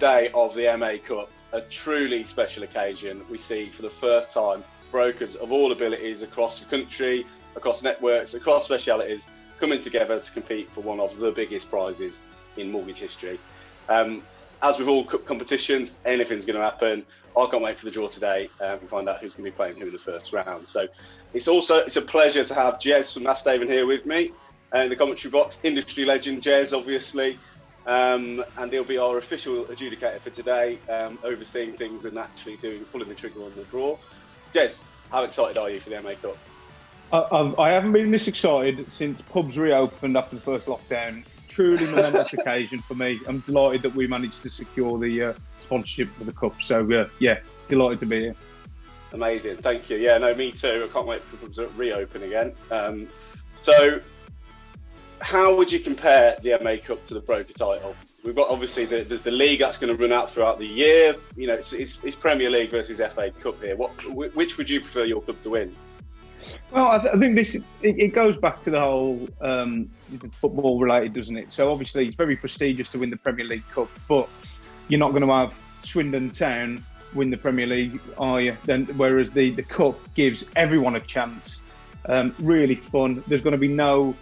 day of the MA Cup, a truly special occasion. We see for the first time brokers of all abilities across the country, across networks, across specialities, coming together to compete for one of the biggest prizes in mortgage history. As with all cup competitions, anything's going to happen. I can't wait for the draw today and find out who's going to be playing who in the first round. So it's a pleasure to have Jez from Masthaven here with me in the commentary box. Industry legend Jez, obviously, and he'll be our official adjudicator for today, overseeing things and actually pulling the trigger on the draw. Jez, how excited are you for the MA Cup? I haven't been this excited since pubs reopened after the first lockdown. Truly momentous occasion for me. I'm delighted that we managed to secure the sponsorship for the Cup. So, yeah, delighted to be here. Amazing, thank you. Yeah, no, me too. I can't wait for pubs to reopen again. So, how would you compare the MA Cup to the Broker title? We've got, obviously, there's the league that's going to run out throughout the year. You know, it's Premier League versus FA Cup here. Which would you prefer your club to win? Well, I think it goes back to the whole football related, doesn't it? So obviously it's very prestigious to win the Premier League Cup, but you're not going to have Swindon Town win the Premier League, are you? Whereas the Cup gives everyone a chance. Really fun. There's going to be no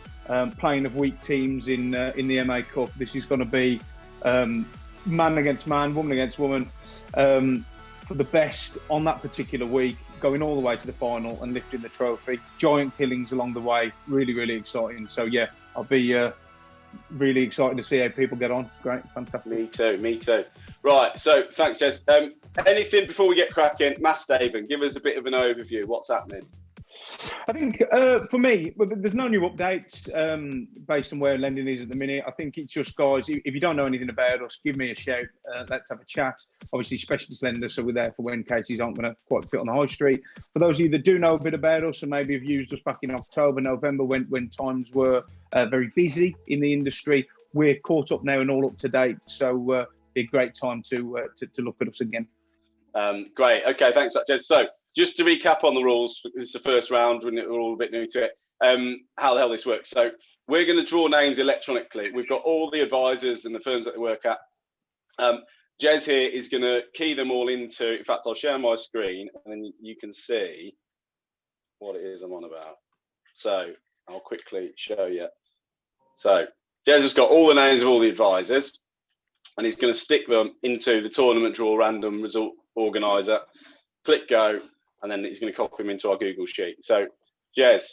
playing of weak teams in the MA Cup. This is going to be man against man, woman against woman, for the best on that particular week, going all the way to the final and lifting the trophy. Giant killings along the way. Really, really exciting. So, yeah, I'll be really excited to see how people get on. Great, fantastic. Me too. Right, so thanks, Jez. Anything before we get cracking? Masthaven, give us a bit of an overview. What's happening? I think for me, there's no new updates based on where lending is at the minute. I think it's just, guys, if you don't know anything about us, give me a shout. Let's have a chat. Obviously, specialist lenders, so we're there for when cases aren't going to quite fit on the high street. For those of you that do know a bit about us and maybe have used us back in October, November, when times were very busy in the industry, we're caught up now and all up to date. So be a great time to look at us again. Great. Okay, thanks, Jez. So, just to recap on the rules, this is the first round when we're all a bit new to it, how the hell this works. So we're going to draw names electronically. We've got all the advisors and the firms that they work at. Jez here is going to key them all into, in fact, I'll share my screen and then you can see what it is I'm on about. So I'll quickly show you. So Jez has got all the names of all the advisors and he's going to stick them into the tournament draw random result organizer. Click go. And then he's going to copy them into our Google sheet. So, Jez,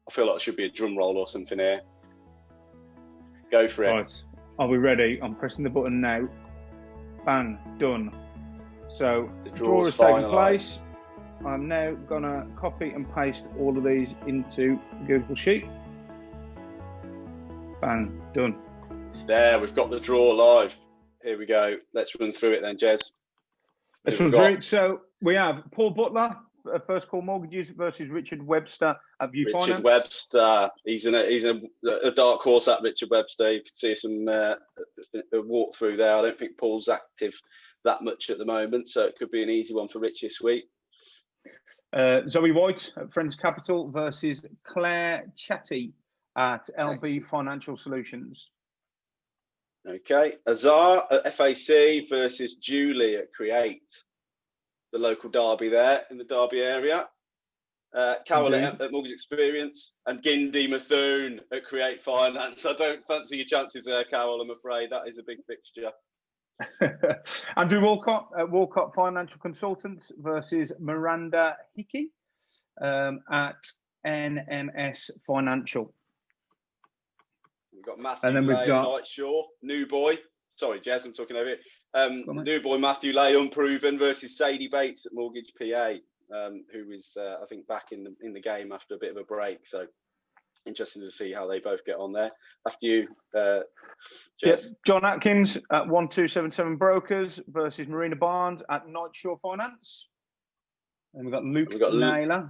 I feel like there should be a drum roll or something here. Go for it. Right, are we ready? I'm pressing the button now. Bang, done. So, the draw has taken place. I'm now going to copy and paste all of these into Google Sheet. Bang, done. It's there, we've got the draw live. Here we go. Let's run through it then, Jez. Let's run through it. So, we have Paul Butler, First Call Mortgages, versus Richard Webster at View Finance. Richard Webster, he's a dark horse at Richard Webster. You can see some a walk through there. I don't think Paul's active that much at the moment, so it could be an easy one for Rich this week. Zoe White at Friends Capital versus Claire Chatty at LB Financial Solutions. Okay, Azar at FAC versus Julie at Create. The local derby there in the Derby area. Carol at Mortgage Experience and Gindi Mathune at Create Finance. I don't fancy your chances there, Carol, I'm afraid. That is a big fixture. Andrew Walcott at Walcott Financial Consultants versus Miranda Hickey at NMS Financial. We've got Matthew Lay and Nightshaw, new boy. Sorry, Jez, I'm talking over it. New boy Matthew Lay, unproven, versus Sadie Bates at Mortgage PA, who is, I think, back in the game after a bit of a break. So interesting to see how they both get on there. After you, Jez. Yep. John Atkins at 1277 Brokers versus Marina Barnes at Nightshore Finance. And we've got Luke Naylor.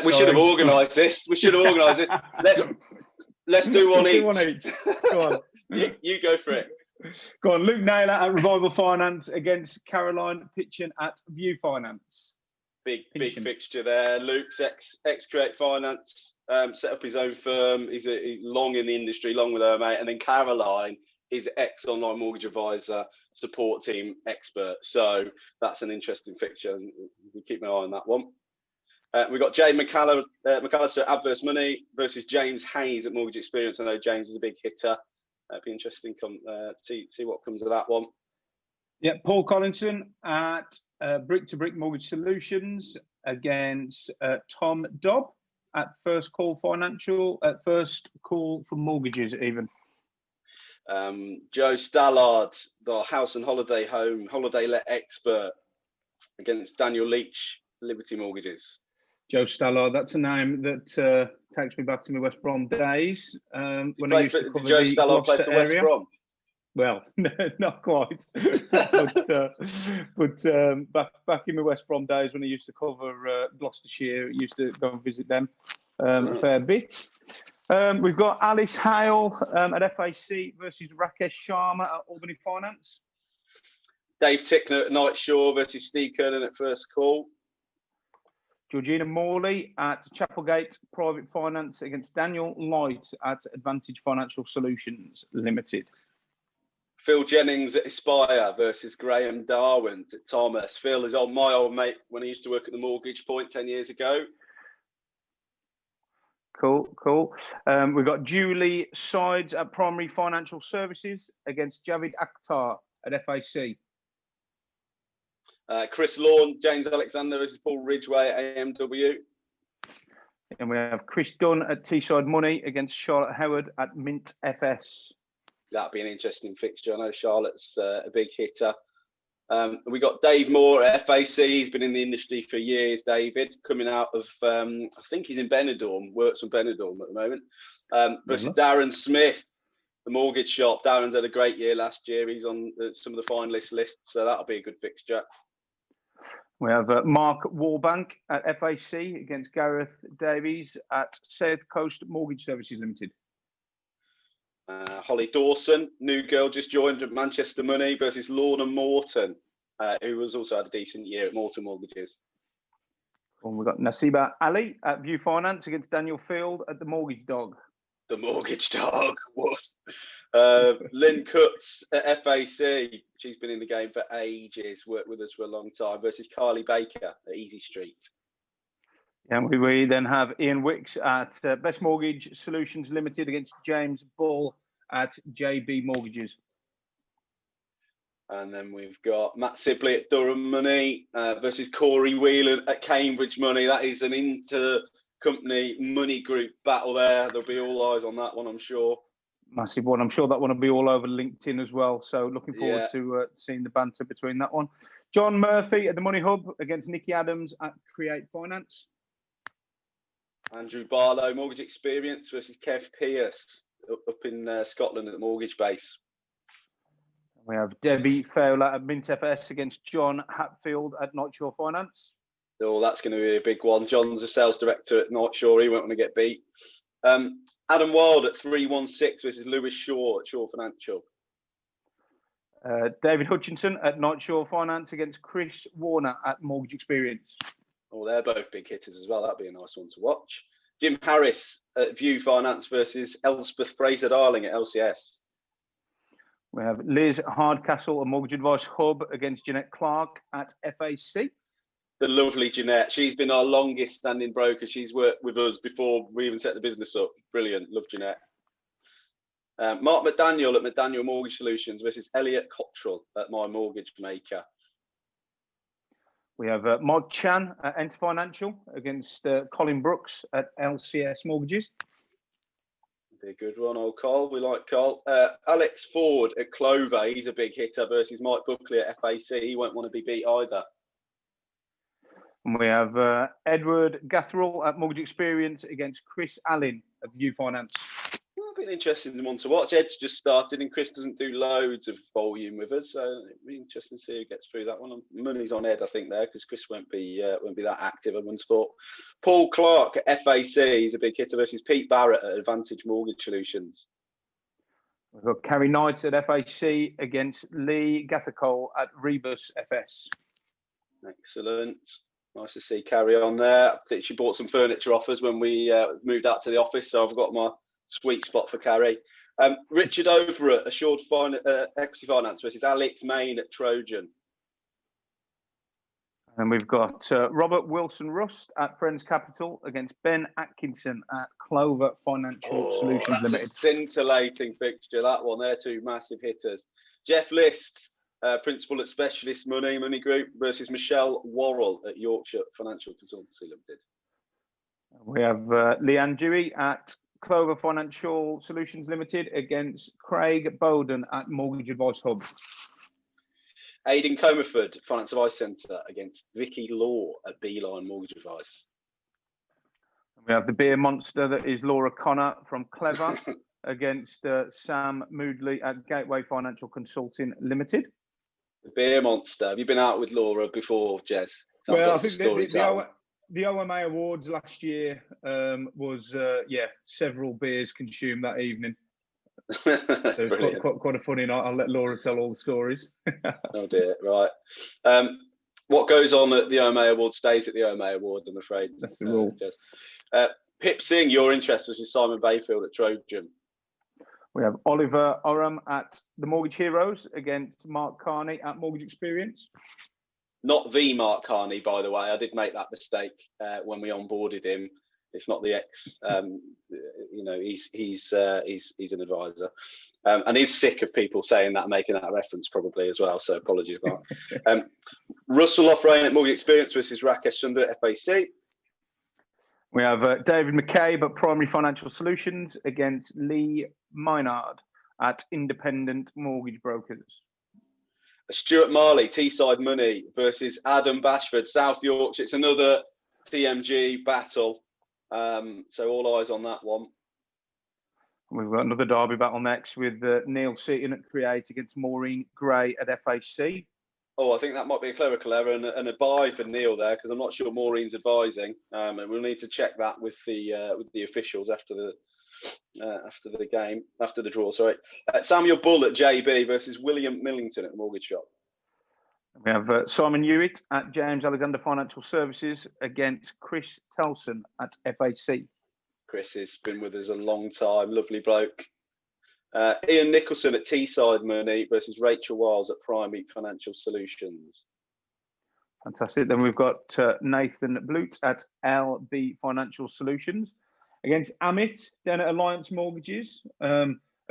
We should have organised this. We should have organised it. Let's do one each. Do one each. Go on. You go for it. Go on, Luke Naylor at Revival Finance against Caroline Pitchen at View Finance. Big fixture there. Luke's ex Create Finance, set up his own firm. He's long in the industry, long with OMA. And then Caroline is ex-online mortgage advisor, support team expert. So that's an interesting fixture. We keep my eye on that one. We've got Jay McAllister at Adverse Money versus James Hayes at Mortgage Experience. I know James is a big hitter. It'd be interesting to see what comes of that one. Yeah, Paul Collinson at Brick to Brick Mortgage Solutions against Tom Dobb at First Call Financial, at First Call for Mortgages even. Joe Stallard, the house and holiday let expert, against Daniel Leach, Liberty Mortgages. Joe Stallard, that's a name that takes me back to my West Brom days. When I used to cover Joe the Stallard play for West Brom? Well, not quite. but back in my West Brom days when I used to cover Gloucestershire, used to go and visit them a fair bit. We've got Alice Hale at FAC versus Rakesh Sharma at Albany Finance. Dave Tickner at Night Shore versus Steve Kernan at First Call. Georgina Morley at Chapelgate Private Finance against Daniel Light at Advantage Financial Solutions Limited. Phil Jennings at Aspire versus Graham Darwin at Thomas. Phil is my old mate when I used to work at the Mortgage Point 10 years ago. Cool. We've got Julie Sides at Primary Financial Services against Javid Akhtar at FAC. Chris Lawn, James Alexander versus Paul Ridgway at AMW. And we have Chris Dunn at Teesside Money against Charlotte Howard at Mint FS. That'd be an interesting fixture. I know Charlotte's a big hitter. We got Dave Moore at FAC. He's been in the industry for years, David, coming out of, I think he's in Benidorm, works on Benidorm at the moment, versus Darren Smith, the mortgage shop. Darren's had a great year last year. He's on some of the finalist lists, so that'll be a good fixture. We have Mark Warbank at FAC against Gareth Davies at South Coast Mortgage Services Limited. Holly Dawson, new girl, just joined at Manchester Money versus Lorna Morton, who has also had a decent year at Morton Mortgages. And we've got Nasiba Ali at View Finance against Daniel Field at the Mortgage Dog. The Mortgage Dog, what? Lynn Cutts at FAC. She's been in the game for ages, worked with us for a long time, versus Carly Baker at Easy Street. And we then have Ian Wicks at Best Mortgage Solutions Limited against James Bull at JB Mortgages. And then we've got Matt Sibley at Durham Money versus Corey Whelan at Cambridge Money. That is an inter-company money group battle there. There'll be all eyes on that one, I'm sure. Massive one. I'm sure that one will be all over LinkedIn as well. So looking forward to seeing the banter between that one. John Murphy at the Money Hub against Nicky Adams at Create Finance. Andrew Barlow, Mortgage Experience versus Kev Pearce up in Scotland at the Mortgage Base. We have Debbie Fowler at Mint FS against John Hatfield at Nightshore Finance. Oh, that's going to be a big one. John's a sales director at Nightshore. He won't want to get beat. Adam Wild at 316 versus Lewis Shaw at Shaw Financial. David Hutchinson at Nightshore Finance against Chris Warner at Mortgage Experience. Oh, they're both big hitters as well. That'd be a nice one to watch. Jim Harris at View Finance versus Elspeth Fraser-Darling at LCS. We have Liz Hardcastle at Mortgage Advice Hub against Jeanette Clark at FAC. The lovely Jeanette. She's been our longest standing broker. She's worked with us before we even set the business up. Brilliant. Love Jeanette. Mark McDaniel at McDaniel Mortgage Solutions versus Elliot Cottrell at My Mortgage Maker. We have Mike Chan at Enter Financial against Colin Brooks at LCS Mortgages. Be a good one, old Cole. We like Cole. Alex Ford at Clover. He's a big hitter versus Mike Buckley at FAC. He won't want to be beat either. And we have Edward Gatherall at Mortgage Experience against Chris Allen at View Finance. Well, be an interesting one to watch. Ed's just started and Chris doesn't do loads of volume with us, so it'll be interesting to see who gets through that one. Money's on Ed, I think, there, because Chris won't be that active, I wouldn't thought. Paul Clark at FAC, he's a big hitter versus Pete Barrett at Advantage Mortgage Solutions. We've got Carrie Knight at FAC against Lee Gathercole at Rebus FS. Excellent. Nice to see Carrie on there. I think she bought some furniture offers when we moved out to the office, so I've got my sweet spot for Carrie. Richard over at Assured Equity Finance versus Alex Main at Trojan. And we've got Robert Wilson Rust at Friends Capital against Ben Atkinson at Clover Financial Solutions Limited. A scintillating fixture, that one. They're two massive hitters. Jeff List, principal at Specialist Money Group versus Michelle Worrell at Yorkshire Financial Consultancy Limited. We have Leanne Dewey at Clover Financial Solutions Limited against Craig Bowden at Mortgage Advice Hub. Aidan Comerford, Finance Advice Centre against Vicky Law at Beeline Mortgage Advice. We have the beer monster that is Laura Connor from Clever against Sam Moodley at Gateway Financial Consulting Limited. The beer monster. Have you been out with Laura before, Jez? Well, I think the OMA Awards last year was, several beers consumed that evening. So it's quite a funny night. I'll let Laura tell all the stories. Oh dear, right. What goes on at the OMA Award stays at the OMA Award, I'm afraid. That's the rule. Pip Singh, your interest was in Simon Bayfield at Trojan. We have Oliver Oram at the Mortgage Heroes against Mark Carney at Mortgage Experience. Not the Mark Carney, by the way. I did make that mistake when we onboarded him. It's not the ex. He's an advisor, and he's sick of people saying that, making that reference probably as well. So apologies for that. Russell Offrain at Mortgage Experience versus Rakesh Sundar at FAC. We have David McCabe at Primary Financial Solutions against Lee Maynard at Independent Mortgage Brokers. Stuart Marley, Teesside Money versus Adam Bashford, South Yorkshire. It's another TMG battle. So all eyes on that one. We've got another derby battle next with Neil Seaton at Create against Maureen Gray at FAC. Oh, I think that might be a clerical error and a buy for Neil there, because I'm not sure Maureen's advising, and we'll need to check that with the officials after the game, after the draw. Sorry, Samuel Bull at JB versus William Millington at the Mortgage Shop. We have Simon Hewitt at James Alexander Financial Services against Chris Telson at FAC. Chris has been with us a long time, lovely bloke. Ian Nicholson at Teesside Money versus Rachel Wiles at Primary Financial Solutions. Fantastic. Then we've got Nathan Blute at LB Financial Solutions against Amit down at Alliance Mortgages, a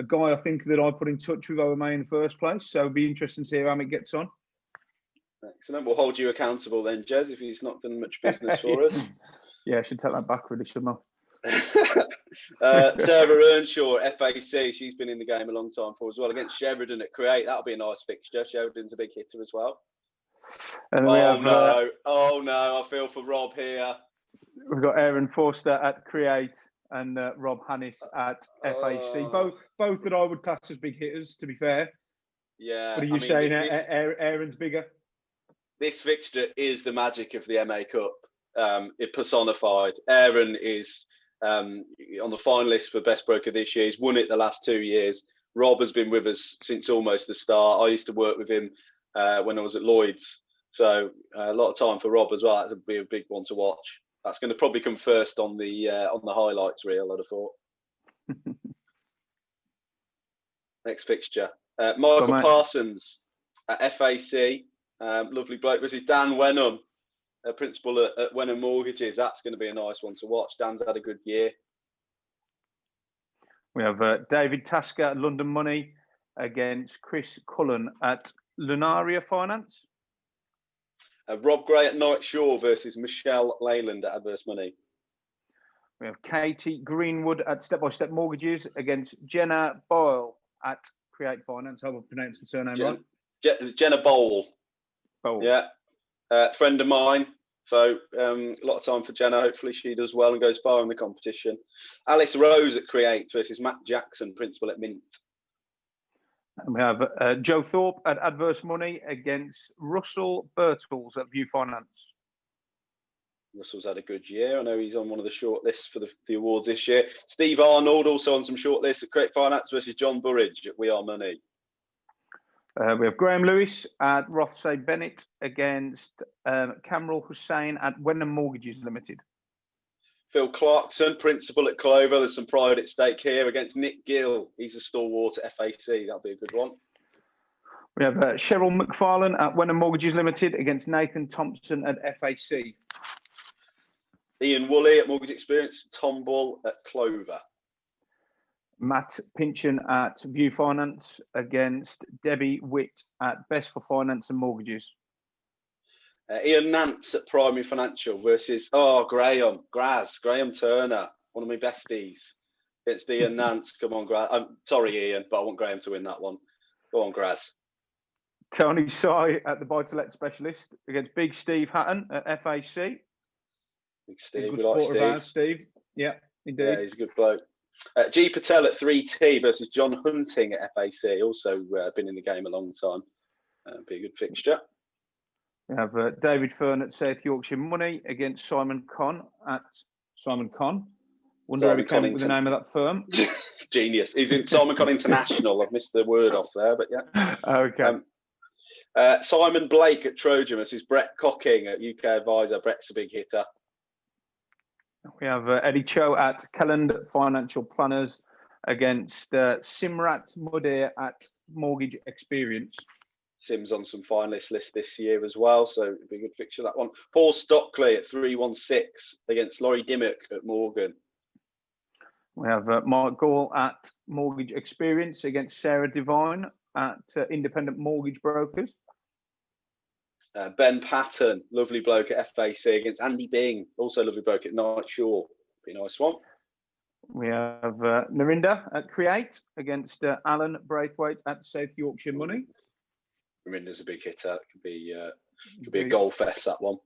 guy I think that I put in touch with OMA in the first place. So it'll be interesting to see how Amit gets on. Excellent. We'll hold you accountable then, Jez, if he's not done much business for us. Yeah, I should take that back really, shouldn't I? Sarah Earnshaw, FAC, she's been in the game a long time for as well, against Sheridan at Create. That'll be a nice fixture. Sheridan's a big hitter as well. And oh no, I feel for Rob here. We've got Aaron Forster at Create and Rob Hannis at FAC. Both that I would class as big hitters, to be fair. Yeah. What are you saying? Aaron's bigger? This fixture is the magic of the MA Cup. It personified. Aaron is on the finalist for Best Broker this year. He's won it the last 2 years. Rob has been with us since almost the start. I used to work with him when I was at Lloyd's. So a lot of time for Rob as well. That's going to be a big one to watch. That's going to probably come first on the highlights reel, I'd have thought. Next fixture. Michael Parsons at FAC. Lovely bloke versus Dan Wenham, principal at Wenham Mortgages. That's going to be a nice one to watch. Dan's had a good year. We have David Tasker at London Money against Chris Cullen at Lunaria Finance. Rob Gray at Knight Shaw versus Michelle Leyland at Adverse Money. We have Katie Greenwood at Step by Step Mortgages against Jenna Boyle at Create Finance. I hope I pronounced the surname right. Jenna Bowl. Yeah. Friend of mine. So a lot of time for Jenna. Hopefully she does well and goes far in the competition. Alice Rose at Create versus Matt Jackson, principal at Mint. And we have Joe Thorpe at Adverse Money against Russell Birtles at View Finance. Russell's had a good year. I know he's on one of the short lists for the awards this year. Steve Arnold also on some short lists at Create Finance versus John Burridge at We Are Money. We have Graham Lewis at Rothsay Bennett against Kamral Hussain at Wenham Mortgages Limited. Phil Clarkson, principal at Clover. There's some pride at stake here against Nick Gill. He's a stalwart at FAC. That'll be a good one. We have Cheryl McFarlane at Wenham Mortgages Limited against Nathan Thompson at FAC. Ian Woolley at Mortgage Experience. Tom Bull at Clover. Matt Pinchin at View Finance against Debbie Witt at Best for Finance and Mortgages. Ian Nance at Primary Financial versus Graham Turner, one of my besties, against Ian Nance. Come on, Graz. I'm sorry, Ian, but I want Graham to win that one. Go on, Graz. Tony Sy at the Buy-to-Let Specialist against Big Steve Hatton at FAC. Big Steve, good we like supporter of ours, Steve. Yeah, indeed. Yeah, he's a good bloke. G Patel at 3T versus John Hunting at FAC. Also been in the game a long time. Be a good fixture. We have David Fern at South Yorkshire Money against Simon Conn at Simon Conn. Wonder how he came up with the name of that firm. Genius. He's in Simon Conn International. I've missed the word off there, but yeah. Okay. Simon Blake at Trojan versus Brett Cocking at UK Advisor. Brett's a big hitter. We have Eddie Cho at Kelland Financial Planners against Simrat Mudir at Mortgage Experience. Sim's on some finalist list this year as well, so it'd be a good fixture, that one. Paul Stockley at 316 against Laurie Dimmock at Morgan. We have Mark Gall at Mortgage Experience against Sarah Devine at Independent Mortgage Brokers. Ben Patton, lovely bloke at FAC against Andy Bing, also lovely bloke at Night Shore. Be a nice one. We have Narinda at Create against Alan Braithwaite at South Yorkshire Money. Narinda's a big hitter. It could be a goal fest, that one.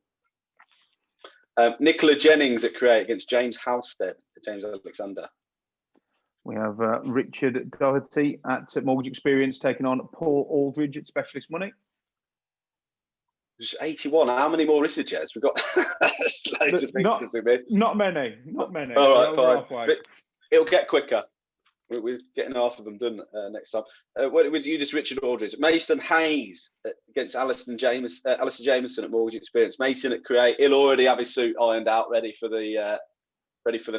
Nicola Jennings at Create against James Halstead, James Alexander. We have Richard Doherty at Mortgage Experience taking on Paul Aldridge at Specialist Money. There's 81. How many more is it, Jez? We've got loads of fixtures in there. Not many. All right, fine. But it'll get quicker. We're getting half of them done next time. What would you just Richard Aldridge? Mason Hayes against Alison Jameson at Mortgage Experience. Mason at Create. He'll already have his suit ironed out, ready for the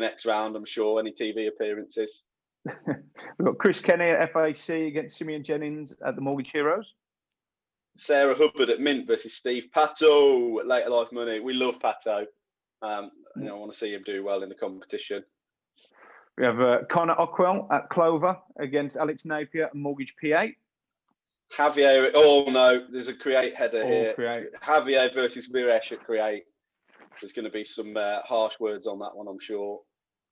next round. I'm sure. Any TV appearances? We've got Chris Kenny at FAC against Simeon Jennings at the Mortgage Heroes. Sarah Hubbard at Mint versus Steve Pato at Later Life Money. We love Pato. I want to see him do well in the competition. We have Connor Ockwell at Clover against Alex Napier at Mortgage PA. Javier, there's a Create header here. Create. Javier versus Miresh at Create. There's going to be some harsh words on that one, I'm sure.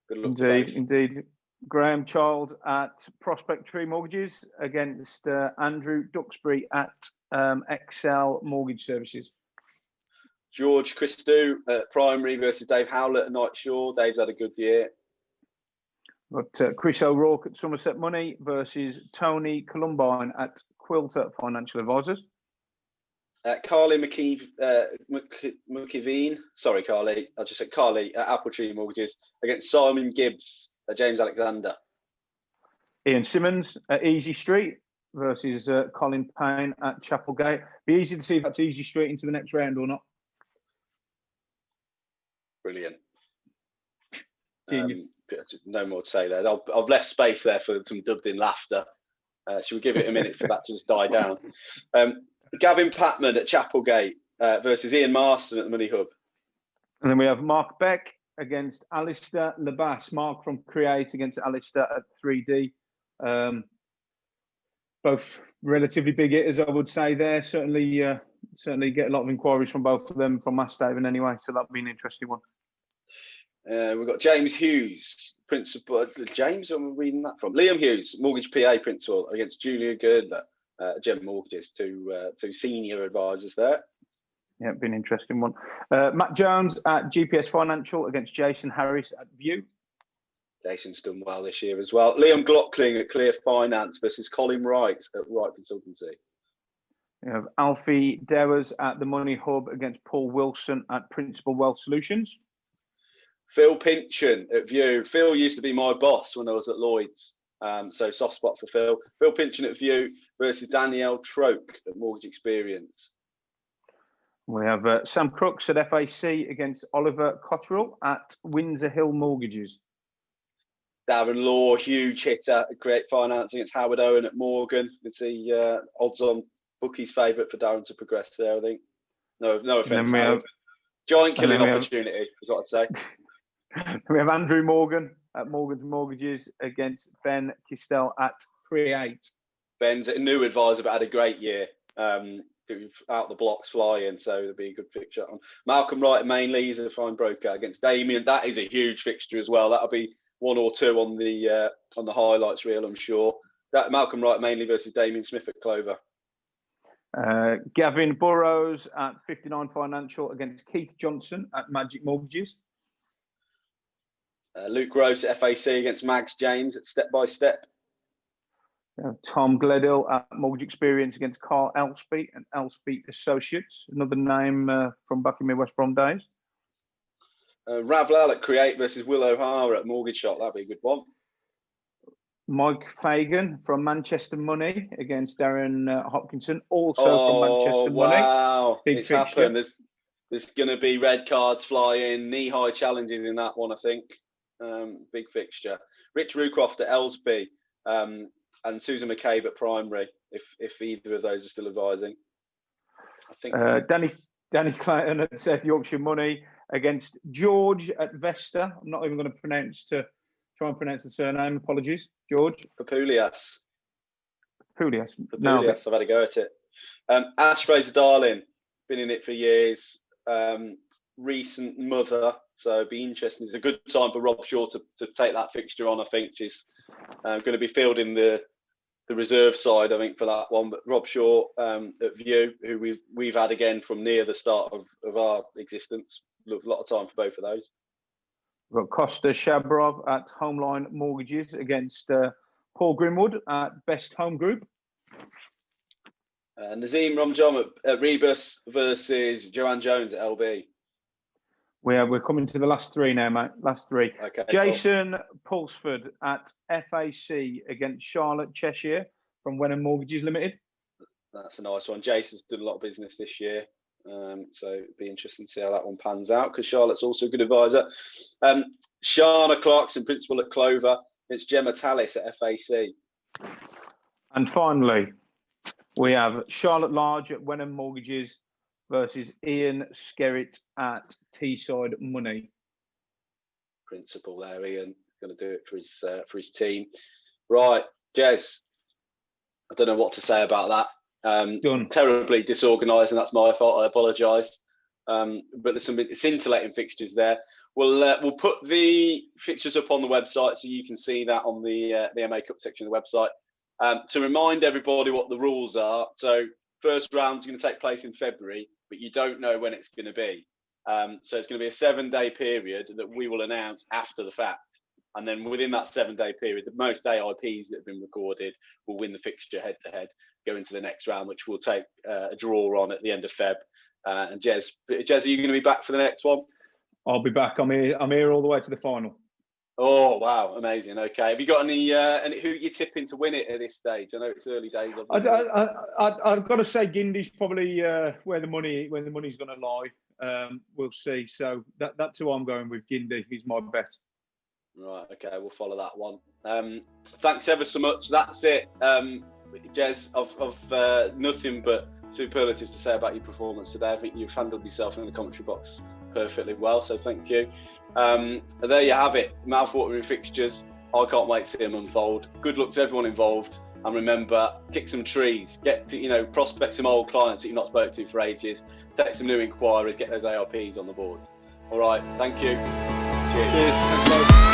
Good luck. Indeed. Graham Child at Prospect Tree Mortgages against Andrew Duxbury at Excel Mortgage Services. George Christou at Primary versus Dave Howlett at Night Shore. Dave's had a good year. Got Chris O'Rourke at Somerset Money versus Tony Columbine at Quilter Financial Advisors. Carly McKeeveen. Sorry, Carly. I just said Carly at Apple Tree Mortgages against Simon Gibbs at James Alexander. Ian Simmons at Easy Street versus Colin Payne at Chapelgate. Be easy to see if that's Easy Street into the next round or not. Brilliant. Genius. No more to say there. I've left space there for some dubbed-in laughter. Should we give it a minute for that to just die down? Gavin Patman at Chapelgate versus Ian Marston at the Money Hub. And then we have Mark Beck against Alistair Labas. Mark from Create against Alistair at 3D. Both relatively big hitters, I would say there. Certainly get a lot of inquiries from both of them from Masthaven anyway. So that'll be an interesting one. We've got James Hughes, principal. James, where am I reading that from? Liam Hughes, Mortgage PA principal against Julia Girdler, Gem Mortgages, two senior advisors there. Yeah, been an interesting one. Matt Jones at GPS Financial against Jason Harris at View. Jason's done well this year as well. Liam Glockling at Clear Finance versus Colin Wright at Wright Consultancy. We have Alfie Dewars at the Money Hub against Paul Wilson at Principal Wealth Solutions. Phil Pinchin at View. Phil used to be my boss when I was at Lloyd's. So soft spot for Phil. Phil Pinchin at View versus Danielle Troke at Mortgage Experience. We have Sam Crooks at FAC against Oliver Cotterill at Windsor Hill Mortgages. Darren Law, huge hitter, great financing against Howard Owen at Morgan. It's the odds on bookies' favourite for Darren to progress there, I think. No offence, Howard. Giant killing opportunity, is what I'd say. We have Andrew Morgan at Morgan's Mortgages against Ben Kistel at Create. Ben's a new advisor, but had a great year. Out the blocks flying, so it'll be a good fixture. Malcolm Wright mainly, he's a fine broker against Damien. That is a huge fixture as well. That'll be 1 or 2 on the highlights reel, I'm sure. That Malcolm Wright mainly versus Damien Smith at Clover. Gavin Burrows at 59 Financial against Keith Johnson at Magic Mortgages. Luke Gross at FAC against Mags James at Step by Step. Tom Gledhill at Mortgage Experience against Carl Elspie and Elspie Associates, another name from back in my West Brom days. Ravlal at Create versus Will O'Hara at Mortgage Shop. That'd be a good one. Mike Fagan from Manchester Money against Darren Hopkinson, also from Manchester Money. Wow, it's happened. There's going to be red cards flying, knee-high challenges in that one, I think. Big fixture. Rich Rucroft at Elsby. And Susan McCabe at Primary, if either of those are still advising. I think Danny Clayton at South Yorkshire Money against George at Vesta. I'm not even going to try and pronounce the surname. Apologies, George. Papulias. No, I've had a go at it. Ash Fraser Darling, been in it for years. Recent mother, so it'd be interesting. It's a good time for Rob Shaw to take that fixture on. I think she's going to be fielding the reserve side, I think, for that one. But Rob Shaw at View, who we've had again from near the start of our existence. A lot of time for both of those. We've got Costa Shabrov at Homeline Mortgages against Paul Grimwood at Best Home Group. Nazim Ramjam at Rebus versus Joanne Jones at LB. We're coming to the last 3 now, mate. Last 3. Okay. Jason Pulsford at FAC against Charlotte Cheshire from Wenham Mortgages Limited. That's a nice one. Jason's done a lot of business this year, so it'd be interesting to see how that one pans out because Charlotte's also a good advisor. Shana Clarkson, principal at Clover. It's Gemma Tallis at FAC. And finally, we have Charlotte Large at Wenham Mortgages versus Ian Skerritt at Teesside Money. Principal there, Ian, going to do it for his team. Right, Jez, I don't know what to say about that. Done. Terribly disorganised, and that's my fault. I apologise. But there's some scintillating fixtures there. We'll put the fixtures up on the website so you can see that on the MA Cup section of the website. To remind everybody what the rules are, so first round's going to take place in February, but you don't know when it's going to be. So it's going to be a 7-day period that we will announce after the fact. And then within that 7-day period, the most AIPs that have been recorded will win the fixture head-to-head, go into the next round, which we'll take a draw on at the end of Feb. And Jez, are you going to be back for the next one? I'll be back. I'm here all the way to the final. Oh, wow. Amazing. Okay. Have you got any who you're tipping to win it at this stage? I know it's early days. I've got to say Gindy's probably where the money's going to lie. We'll see. So that's who I'm going with. Gindy. He's my bet. Right. Okay. We'll follow that one. Thanks ever so much. That's it. Jez, I've nothing but superlatives to say about your performance today. I think you've handled yourself in the commentary box perfectly well. So thank you. There you have it. Mouth-watering fixtures. I can't wait to see them unfold. Good luck to everyone involved. And remember, kick some trees. Get to, prospect some old clients that you've not spoken to for ages. Take some new inquiries. Get those ARPs on the board. All right. Thank you. Cheers. Thanks,